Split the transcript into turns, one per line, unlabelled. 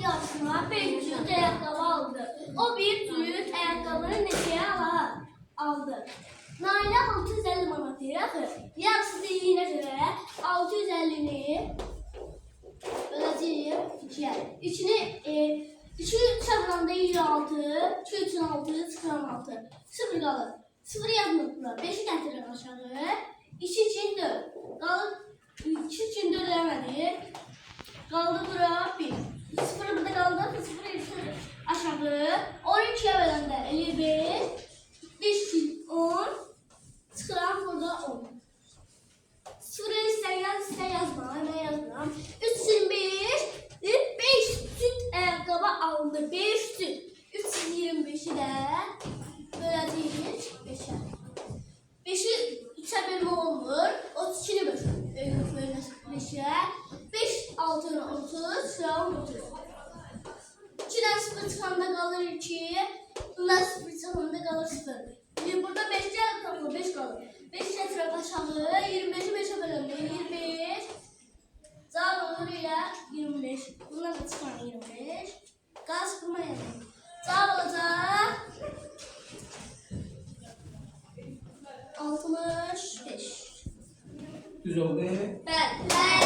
yaşına 5 cüt ayakkabı aldı. O bir cüt ayakkabını neçəyə aldı? Nailə 650 manat deyir axı. Yarısı dediyinə görə 650'ni böləcəyim 2'yə. İçini 2 çarpanda 26, 2 üçün 6, çıxıram 6. 0 qalır. 0 yazmır bura. 5'i gətirir aşağı. 2 üçün 4. Qalır 2 üçün 4 eləmədik. Qaldı bura 1. 0 burada qaldı. 0 üçün aşağı. 12'yə böləndə 55. 5 üçün 10. Çıxıram burada 10. 0'ı istər yazma. Mən yazmıram. 3 üçün 5. 5 süt ayakkabı aldı. 5 süt. 325'i de böləcəyik 5'e. 5'i 3'e bölmə olmur. 32'ni bölünür 5'e. 5 6'ını 30. Sıram 30. 2'den 0 çıxanda qalır 2. Bundan 0 çıxanda qalır 0. Burada 5'e qalır 5 qalır. 5 gətirək aşağı. 25'i 5'e bölündü. 25. Zal olur ilə 25. Bundan da çıxan 25. Qaz qırma yazalım. Zal olacaq 65.
Düz oldu.
Bəli.